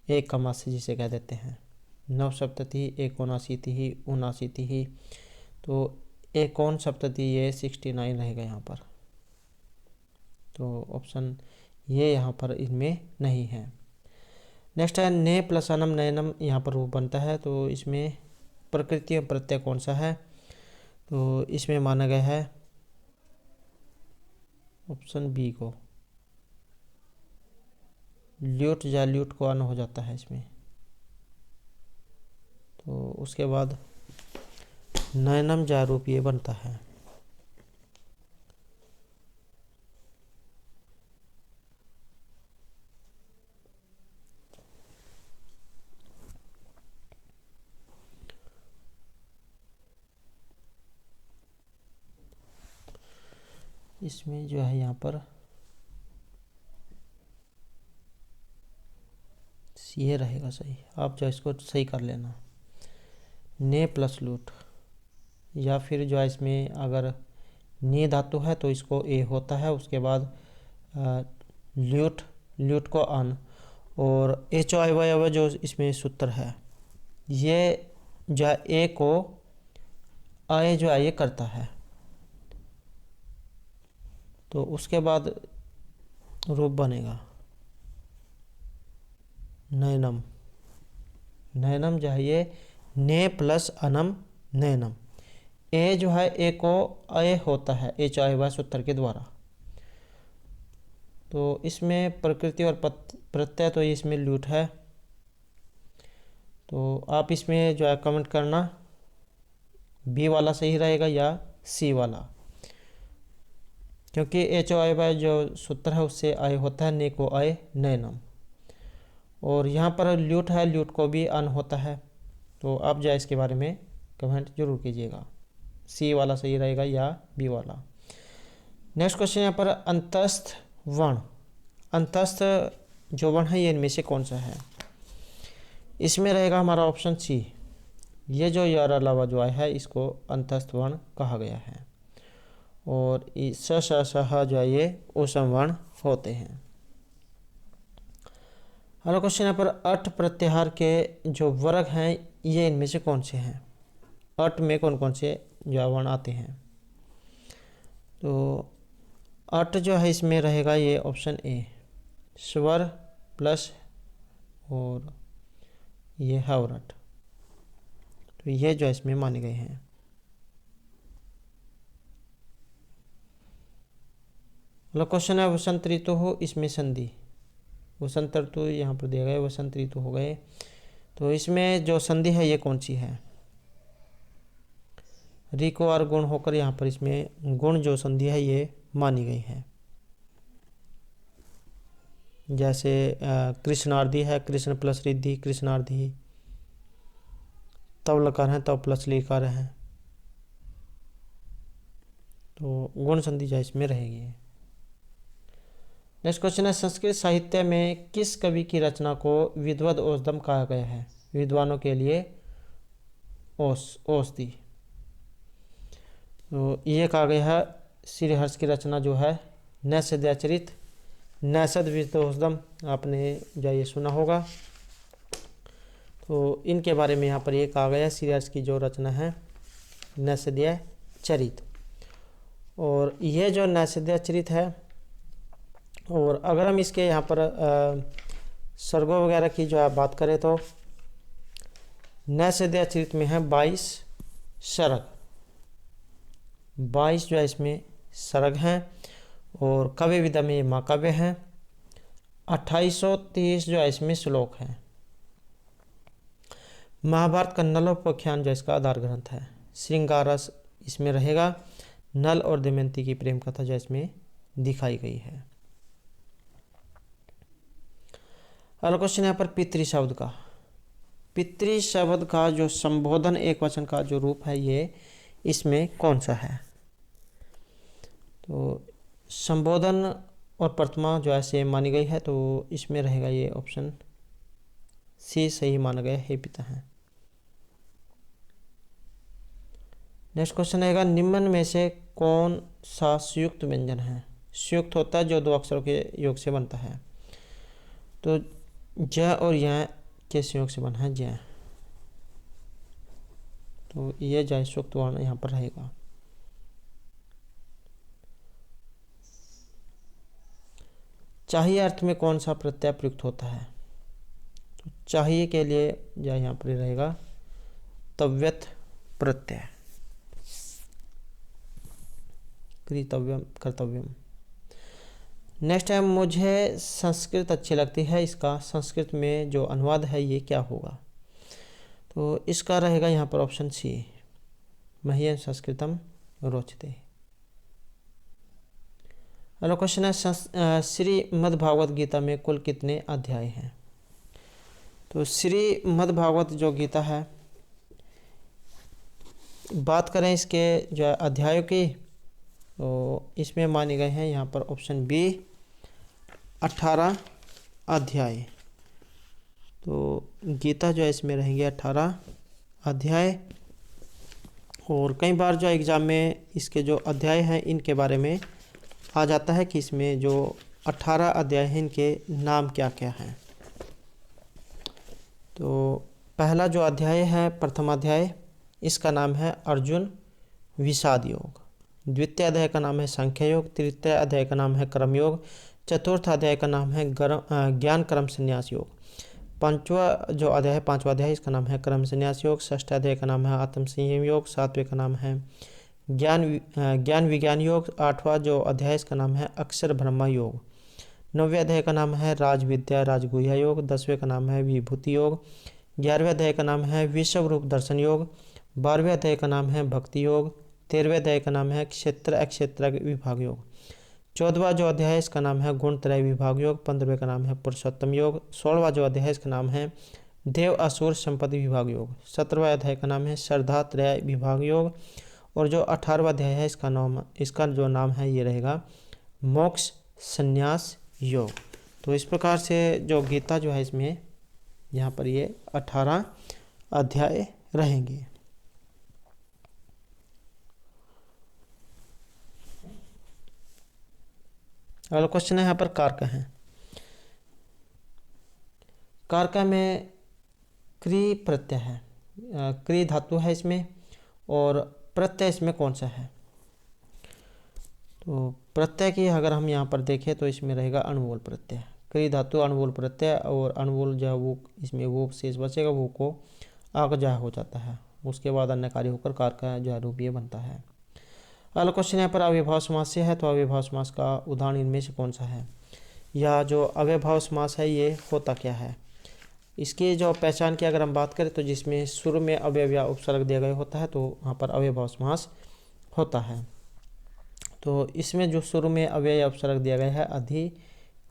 एक कमासी जिसे कह देते हैं, नव सप्तति, एकोनाशीति ही, उनाशीति ही। तो एकोन सप्तति ये 69 रहेगा यहाँ पर। तो ऑप्शन ये यहाँ पर इनमें नहीं है। नेक्स्ट है ने प्लस अनम नयनम, यहाँ पर रूप बनता है। तो इसमें प्रकृति और प्रत्यय कौन सा है? तो इसमें माना गया है ऑप्शन बी को, ल्यूट या ल्यूट को अन हो जाता है इसमें। तो उसके बाद नयनम जा रूप ये बनता है। इसमें जो है यहाँ पर ये रहेगा सही, आप जो इसको सही कर लेना। ने प्लस लूट, या फिर जो है इसमें अगर ने धातु है तो इसको ए होता है, उसके बाद ल्यूट, ल्यूट को अन, और एच ओ आई वाई जो इसमें सूत्र है, ये जो है ए को आए जो है ये करता है। तो उसके बाद रूप बनेगा नयनम, नयनम जो है ये ने प्लस अनम नयनम। ए जो है ए को अय होता है, ए चाहे वह सूत्र के द्वारा। तो इसमें प्रकृति और प्रत्यय तो इसमें ल्यूट है। तो आप इसमें जो है कमेंट करना, बी वाला सही रहेगा या सी वाला, क्योंकि एच ओ आई वाई जो सूत्र है उससे आय होता है, ने को आय नयनम। और यहाँ पर ल्यूट है, ल्यूट को भी अन होता है। तो आप जो है इसके बारे में कमेंट जरूर कीजिएगा, सी वाला सही रहेगा या बी वाला। नेक्स्ट क्वेश्चन यहाँ पर अंतस्थ वर्ण, अंतस्थ जो वर्ण है ये इनमें से कौन सा है? इसमें रहेगा हमारा ऑप्शन सी, ये जो यार अलावा जो आया है इसको अंतस्थ वर्ण कहा गया है। और स श जो है ये उसम वर्ण होते हैं। अगला क्वेश्चन यहाँ पर अट प्रत्याहार के जो वर्ग हैं ये इनमें से कौन से हैं? अट में कौन कौन से जो वर्ण आते हैं? तो अट जो है इसमें रहेगा ये ऑप्शन ए, स्वर प्लस और ये हवरट। तो ये जो इसमें माने गए हैं। अगला क्वेश्चन है वसंत ऋतु हो, इसमें संधि, वसंत ऋतु यहाँ पर दिया गया, वसंत ऋतु हो गए। तो इसमें जो संधि है ये कौन सी है? रि को और गुण होकर यहाँ पर इसमें गुण जो संधि है ये मानी गई है। जैसे कृष्णार्धी है, कृष्ण प्लस रिद्धि कृष्णार्धी, तब लकार है तब प्लस लिकार है। तो गुण संधि जो इसमें रहेगी। नेक्स्ट क्वेश्चन है संस्कृत साहित्य में किस कवि की रचना को विद्वद औषधम कहा गया है? विद्वानों के लिए औषधि। तो ये कहा गया है श्रीहर्ष की रचना जो है नैषधीयचरित, नैषध विद्वोदम, आपने जो ये सुना होगा। तो इनके बारे में यहाँ पर ये कहा गया है श्रीहर्ष की जो रचना है नैषधीयचरित। और ये जो नैषधीयचरित है, और अगर हम इसके यहाँ पर सर्गों वगैरह की जो है बात करें तो नैषधीयचरित में है 22 सर्ग, 22 जो है इसमें सर्ग हैं। और काव्य विधा में ये महाकाव्य हैं। 2830 जो है इसमें श्लोक हैं। महाभारत का नलोपाख्यान जो इसका आधार ग्रंथ है। श्रृंगार रस इसमें रहेगा। नल और दमयंती की प्रेम कथा जो इसमें दिखाई गई है। अगला क्वेश्चन यहाँ पर पितृ शब्द का, पितृ शब्द का जो संबोधन एक वचन का जो रूप है ये इसमें कौन सा है? तो संबोधन और प्रथमा जो है सेम मानी गई है, तो इसमें रहेगा ये ऑप्शन सी सही माना गया, हे पिता है। नेक्स्ट क्वेश्चन रहेगा निम्न में से कौन सा संयुक्त व्यंजन है? संयुक्त होता है जो दो अक्षरों के योग से बनता है। तो ज और य के संयोग से बना है ज, तो ये ज संयुक्त वर्ण यहाँ पर रहेगा। चाहिए अर्थ में कौन सा प्रत्यय प्रयुक्त होता है? तो चाहिए के लिए ज यहाँ पर रहेगा तव्यत प्रत्यय, कृतव्यम कर्तव्यम। नेक्स्ट है मुझे संस्कृत अच्छी लगती है, इसका संस्कृत में जो अनुवाद है ये क्या होगा? तो इसका रहेगा यहाँ पर ऑप्शन सी, मह्यं संस्कृतम रोचते। अगला क्वेश्चन है श्रीमद्भागवत गीता में कुल कितने अध्याय हैं? तो श्रीमद्भागवत जो गीता है, बात करें इसके जो अध्यायों की, तो इसमें माने गए हैं यहाँ पर ऑप्शन बी 18 अध्याय। तो गीता जो है इसमें रहेंगे 18 अध्याय। और कई बार जो एग्ज़ाम में इसके जो अध्याय हैं इनके बारे में आ जाता है कि इसमें जो 18 अध्याय हैं इनके नाम क्या क्या हैं। तो पहला जो अध्याय है प्रथम अध्याय, इसका नाम है अर्जुन विषाद योग। द्वितीय अध्याय का नाम है सांख्य योग। तृतीय अध्याय का नाम है कर्म योग। चतुर्थ अध्याय का नाम है ज्ञान कर्म संन्यास योग। पांचवा जो अध्याय है पांचवा अध्याय, इसका नाम है कर्म संन्यास योग। षष्ठ अध्याय का नाम है आत्म संयम योग। सातवें का नाम है ज्ञान विज्ञान योग। आठवां जो अध्याय इसका नाम है अक्षर ब्रह्म योग। नौवें अध्याय का नाम है राज विद्या राजगुह्य योग। 10वें का नाम है विभूति योग। 11वें अध्याय का नाम है विश्व रूप दर्शन योग। 12वें अध्याय का नाम है भक्ति योग। 13वें अध्याय का नाम है क्षेत्र अक्षेत्र विभाग योग। 14वां जो अध्याय है इसका नाम है गुण त्रय विभाग योग। 15वें का नाम है पुरुषोत्तम योग। 16वां जो अध्याय है इसका नाम है देव असुर संपत्ति विभाग योग। 17वां अध्याय का नाम है श्रद्धा त्रय विभाग योग। और जो 18वां अध्याय है इसका जो नाम है ये रहेगा मोक्ष संन्यास योग। तो इस प्रकार से जो गीता जो है इसमें यहाँ पर ये 18 अध्याय रहेंगे। अगला क्वेश्चन है यहाँ पर कारक है। कारक में क्री प्रत्यय है, क्री धातु है इसमें, और प्रत्यय इसमें कौन सा है? तो प्रत्यय की अगर हम यहाँ पर देखें तो इसमें रहेगा अणुवोल प्रत्यय। क्री धातु अणुवोल प्रत्यय, और अणुवोल जो है वो इसमें वो शेष बचेगा, वो को आग जो हो जाता है, उसके बाद अन्य कार्य होकर कारक जो है रूप ये बनता है। अगला क्वेश्चन यहाँ पर अव्ययभाव समास से है, तो अव्ययभाव समास का उदाहरण इनमें से कौन सा है? या जो अव्ययभाव समास है ये होता क्या है? इसकी जो पहचान की अगर हम बात करें तो जिसमें शुरू में अवयव या उपसर्ग दिया गया होता है तो वहाँ पर अव्ययभाव समास होता है। तो इसमें जो शुरू में अव्यय या उपसर्ग दिया गया है अधि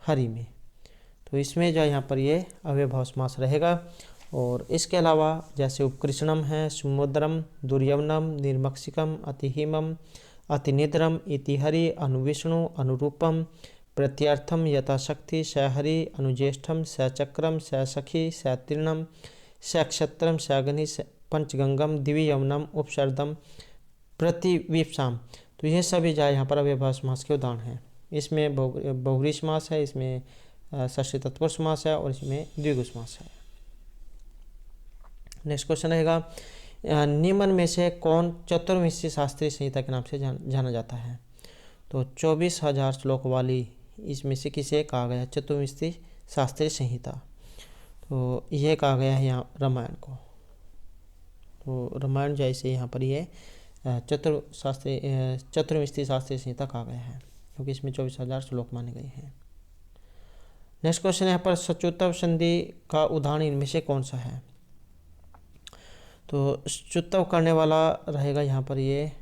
हरि में, तो इसमें जो यहाँ पर ये अव्ययभाव समास रहेगा। और इसके अलावा जैसे उपकृष्णम है, समुद्रम, दुर्यवनम, निर्मक्षिकम, अतिहिमम, अतिनिद्रम, इतिहरि, अनुविष्णु, अनुरूपम, प्रत्यर्थम, यथाशक्ति, सहरि, अनुज्येष्ठम, सचक्रम, सखी, सतीर्णम, सक्षत्रम, सगनि, पंचगंगम, दिव्ययवनम, उपसर्दम, प्रतिविप्साम। तो ये सभी जो है यहाँ पर अव्ययभाव समास के उदाहरण हैं। इसमें बहुव्रीहि समास है, इसमें षष्ठी तत्पुरुष समास है और इसमें द्विगु समास है। नेक्स्ट क्वेश्चन रहेगा, निम्न में से कौन चतुर्विंशी शास्त्रीय संहिता के नाम से जाना जाता है? तो 24,000 श्लोक वाली इसमें से किसे कहा गया है चतुर्विंशी शास्त्रीय संहिता? तो यह कहा गया है यहाँ रामायण को। तो रामायण जैसे यहाँ पर ये चतुर्विंशी शास्त्रीय संहिता कहा गया है, क्योंकि इसमें 24,000 श्लोक माने गए हैं। नेक्स्ट क्वेश्चन यहाँ पर सचुत्व संधि का उदाहरण इनमें से कौन सा है? तो सचुत्व करने वाला रहेगा यहाँ पर ये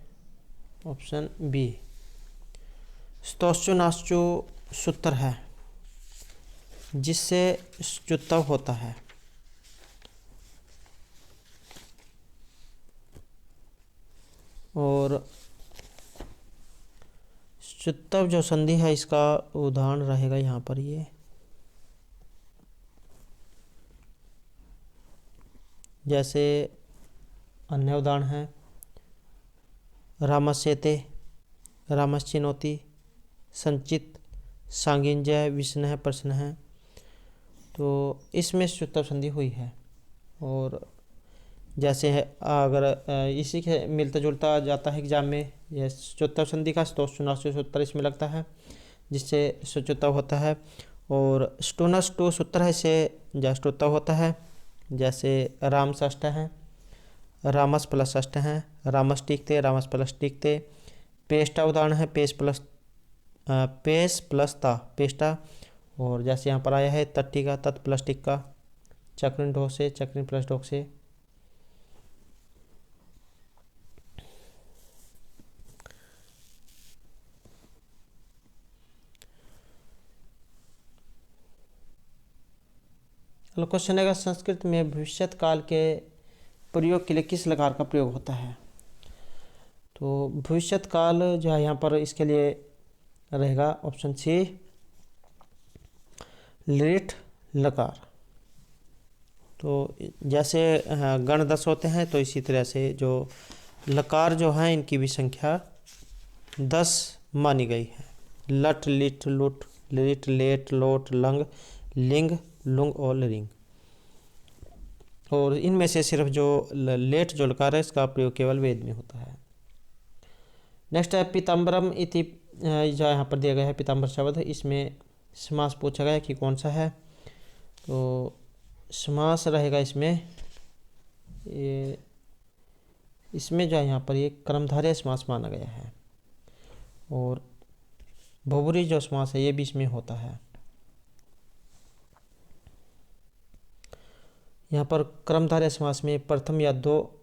ऑप्शन बी, स्तोश्चु नाश्चु सूत्र है, जिससे सचुत्व होता है। और सचुत्व जो संधि है इसका उदाहरण रहेगा यहाँ पर ये जैसे अन्य उदाहरण है रामस्येते, रामश्चिनोति, संचित, सांगिंजय, विष्णु प्रश्न है। तो इसमें सचुत्व संधि हुई है। और जैसे है अगर इसी के मिलता जुलता जाता है एग्जाम में, यह सचुत्व संधि का स्तोश्चुनाश्चु सूत्र इसमें लगता है, जिससे सचुत्व होता है। और स्टूनस्टु सूत्र है, इससे जस्तुत्व होता है। जैसे राम षष्ठ है, रामस प्लस षष्ठ है, रामस टीकते, रामस प्लस टीकते। पेष्टा उदाहरण है, पेश प्लस ता, पेष्टा। और जैसे यहाँ पर आया है तट्टी का, तत् प्लस टिक्का। चक्रिन ढोक से, चक्रिन प्लस ढोक से। अगला क्वेश्चन है, संस्कृत में भविष्यत काल के प्रयोग के लिए किस लकार का प्रयोग होता है? तो भविष्यत काल जो है यहाँ पर इसके लिए रहेगा ऑप्शन सी, लिट लकार। तो जैसे गण 10 होते हैं, तो इसी तरह से जो लकार जो हैं इनकी भी संख्या 10 मानी गई है। लट, लिट, लुट, लिट, लेट, लोट, लंग, लिंग, लुंग और लिंग। और इनमें से सिर्फ जो लेट जो लकार है इसका प्रयोग केवल वेद में होता है। नेक्स्ट है पीताम्बरम इति, जो यहाँ पर दिया गया है पीताम्बर शब्द, इसमें समास पूछा गया कि कौन सा है। तो समास रहेगा इसमें जो है यहाँ पर ये कर्मधारय समास माना गया है। और बहुब्रीहि जो समास है ये भी इसमें होता है। यहाँ पर कर्मधारय समास में प्रथम या दो,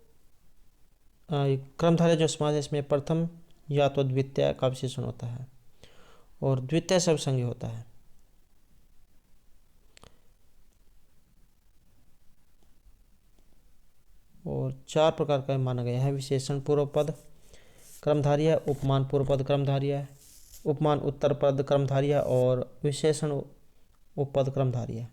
कर्मधारय जो समास है इसमें प्रथम या तो द्वितीय का विशेषण होता है और द्वितीय सर्वसंगी होता है। और 4 प्रकार का माना गया है, विशेषण पूर्व पद कर्मधारय, उपमान पूर्व पद कर्मधारय, उपमान उत्तर पद कर्मधारय और विशेषण उपपद कर्मधारय।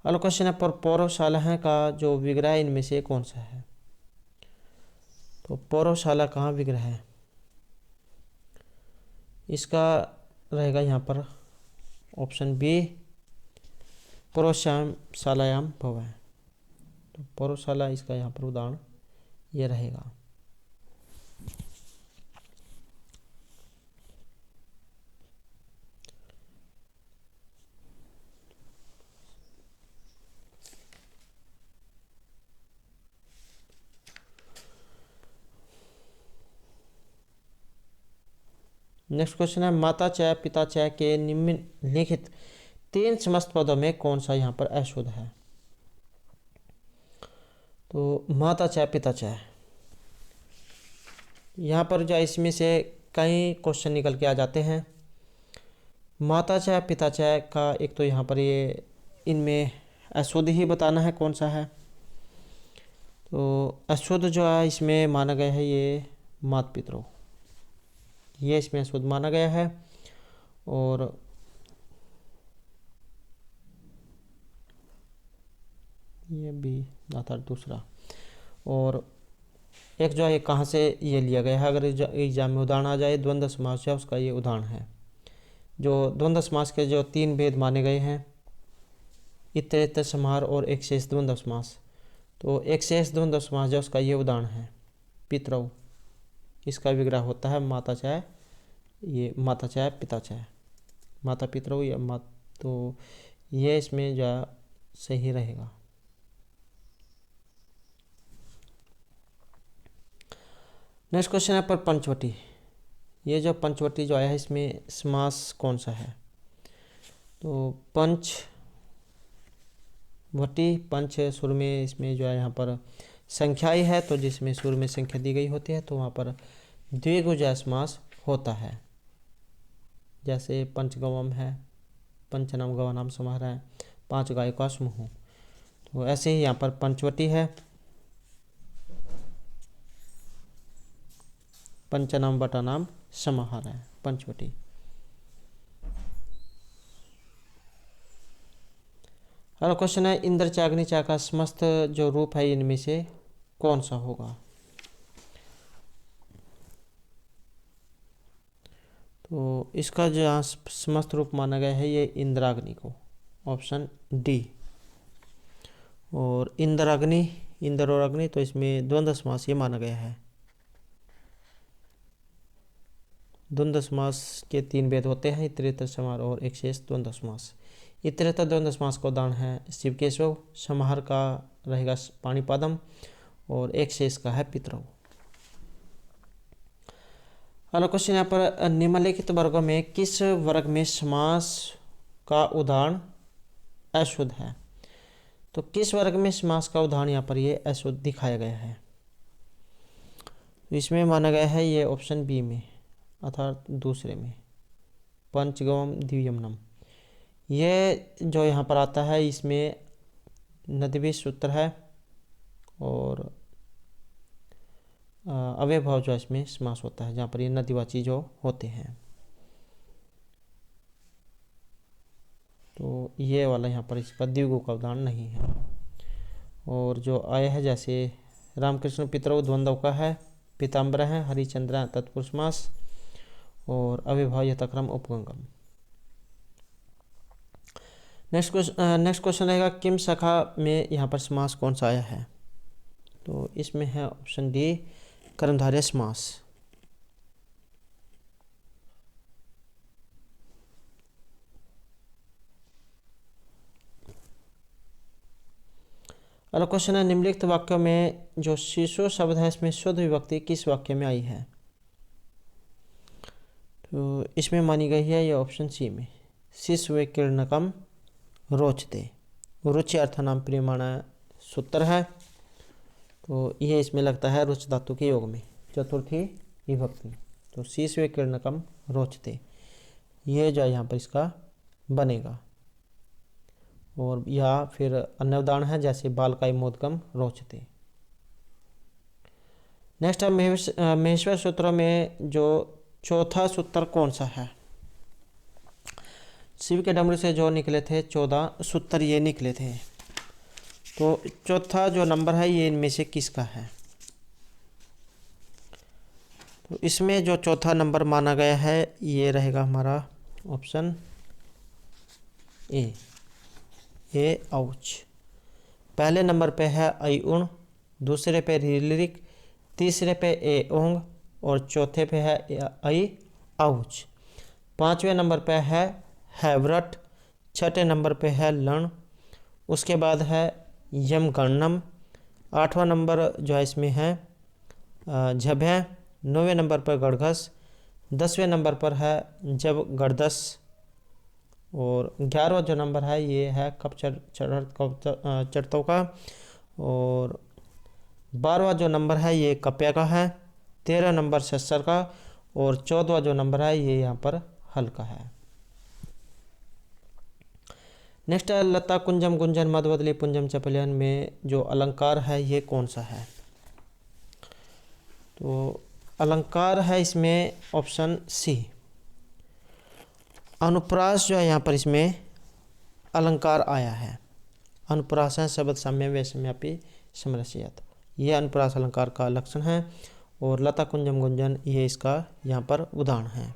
अगला क्वेश्चन है, पर पौरवशाला का जो विग्रह है इनमें से कौन सा है? तो पौरवशाला कहाँ विग्रह है? इसका रहेगा यहाँ पर ऑप्शन बी, पौरवशालायाम शालायाम भव है। तो पौरवशाला इसका यहाँ पर उदाहरण ये रहेगा। नेक्स्ट क्वेश्चन है, माता च पिता च के निम्नलिखित 3 समस्त पदों में कौन सा यहाँ पर अशुद्ध है? तो माता च पिता च, यहाँ पर जो इसमें से कई क्वेश्चन निकल के आ जाते हैं। माता च पिता च का एक तो यहाँ पर ये इनमें अशुद्ध ही बताना है कौन सा है। तो अशुद्ध जो है इसमें माना गया है ये माता पितरों, ये इसमें अशुद्ध माना गया है। और ये बी अर्थात दूसरा। और एक जो है कहाँ से ये लिया गया है, अगर एग्जाम में उदाहरण आ जाए, द्वंद्व समास है उसका ये उदाहरण है। जो द्वंद्व समास के जो 3 भेद माने गए हैं, इतरेतर समाहार और एक शेष द्वंद्व समास, तो एक शेष द्वंद्व समास जो उसका ये उदाहरण है पितरौ। इसका विग्रह होता है माता चाहे पिता चाहे, माता पितरौ या तो ये इसमें जो सही रहेगा। नेक्स्ट क्वेश्चन है पर पंचवटी। ये जो पंचवटी जो आया है इसमें समास कौन सा है? तो पंचवटी, पंच सुर में इसमें जो है यहाँ पर संख्या ही है, तो जिसमें सुर में संख्या दी गई होती है तो वहाँ पर द्विगुजा समास होता है। जैसे पंचगवम है, पंचनाम गवानाम समाहार है, 5 गायों का समूह, तो ऐसे ही यहाँ पर पंचवटी है, पंचनाम बटानाम समाहार है पंचवटी। अगला क्वेश्चन है इंद्र चाग्नि चा का समस्त जो रूप है इनमें से कौन सा होगा? तो इसका जो यहाँ समस्त रूप माना गया है ये इंद्राग्नि को, ऑप्शन डी। और इंद्राग्नि, इंद्र और अग्नि, तो इसमें द्वंद्व समास ये माना गया है। द्वंद्व समास के 3 भेद होते हैं, इतरेतर समाहार और एक शेष द्वंद्व समास। इतरेतर द्वंद्व समास का उदाहरण है शिवकेशव, समाहार का रहेगा पाणिपादम और एक शेष का है पितरौ। अगला क्वेश्चन यहाँ पर निम्नलिखित वर्गों में किस वर्ग में समास का उदाहरण अशुद्ध है? तो किस वर्ग में समास का उदाहरण यहाँ पर ये अशुद्ध दिखाया गया है? तो इसमें माना गया है ये ऑप्शन बी में, अर्थात दूसरे में, पंचगवम द्वियमनम। ये जो यहाँ पर आता है इसमें नदवी सूत्र है और अव्ययभाव जो इसमें समास होता है, जहाँ पर ये नदीवाची जो होते हैं। तो ये वाला यहाँ पर इसका द्विगु का उदाहरण नहीं है। और जो आया है जैसे रामकृष्ण पितरौ द्वंद्व का है, पीताम्बर है, हरिचंद्र तत्पुरुष समास और अव्ययभाव यथाक्रम उपगम। नेक्स्ट क्वेश्चन रहेगा किम शाखा में यहाँ पर समास कौन सा आया है? तो इसमें है ऑप्शन डी कर्मधारय समास। अगला क्वेश्चन है निम्नलिखित वाक्यों में जो शिशु शब्द है इसमें शुद्ध विभक्ति किस वाक्य में आई है? तो इसमें मानी गई है ये ऑप्शन सी में, शिशु किरणकम रोचते। रुचि अर्थानाम प्रियमाण सूत्र है, तो ये इसमें लगता है रुच धातु के योग में, चतुर्थी विभक्ति। तो शिशु किरणकम रोचते, ये जो यहाँ पर इसका बनेगा। और या फिर अन्य उदाहरण है जैसे बालकाय मोदकम रोचते। नेक्स्ट है महेश्वर सूत्रों में जो चौथा सूत्र कौन सा है? शिव के डमरू से जो निकले थे 14 सूत्र ये निकले थे, तो चौथा जो नंबर है ये इनमें से किसका है? तो इसमें जो चौथा नंबर माना गया है ये रहेगा हमारा ऑप्शन ए औच। पहले नंबर पे है ऐ उण, दूसरे पे ऋलिक, तीसरे पे ए ओंग और चौथे पे है ऐ औच। 5वें नंबर पे है व्रट, छठे नंबर पे है लन, उसके बाद है यम गणनम, 8वां नंबर जो है इसमें है झभ्य, 9वें नंबर पर गड़घस, 10वें नंबर पर है जब गड़दस और 11वां जो नंबर है ये है कप चढ़तों का और 12वां जो नंबर है ये कप्या का है, 13 नंबर सस्सर का और 14वां जो नंबर है ये यहाँ पर हल का है। नेक्स्ट है लता कुंजम गुंजन मधुबदली पुंजम चपलियन में जो अलंकार है ये कौन सा है? तो अलंकार है इसमें ऑप्शन सी अनुप्रास जो है यहाँ पर इसमें अलंकार आया है। अनुप्रास शब्द साम्य वैषम्यापी समरस्यत, यह अनुप्रास अलंकार का लक्षण है। और लता कुंजम गुंजन ये इसका यहाँ पर उदाहरण है।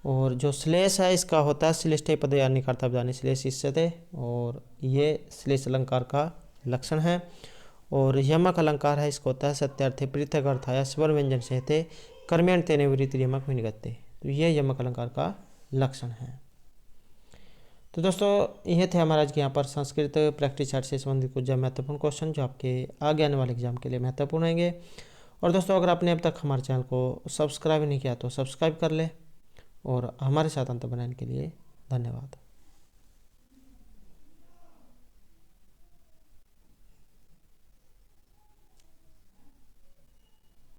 और जो श्लेष है इसका होता है श्लिष्टे पदे अन्य कर्तव्यानि श्लेष इष्यते, और ये श्लेष अलंकार का लक्षण है। और यमक अलंकार है इसको होता है सत्यार्थे पृथक अर्थाया स्वर व्यंजन सहते कर्मेण तेने विपरीत यमक विनिगत्ते, तो ये यमक अलंकार का लक्षण है। तो दोस्तों यह थे हमारा आज के यहाँ पर संस्कृत प्रैक्टिस चार्ट से संबंधित कुछ महत्वपूर्ण क्वेश्चन जो आपके आगे आने वाले एग्जाम के लिए महत्वपूर्ण रहेंगे। और दोस्तों अगर आपने अब तक हमारे चैनल को सब्सक्राइब नहीं किया तो सब्सक्राइब कर ले, और हमारे साथ अंत बनाने के लिए धन्यवाद।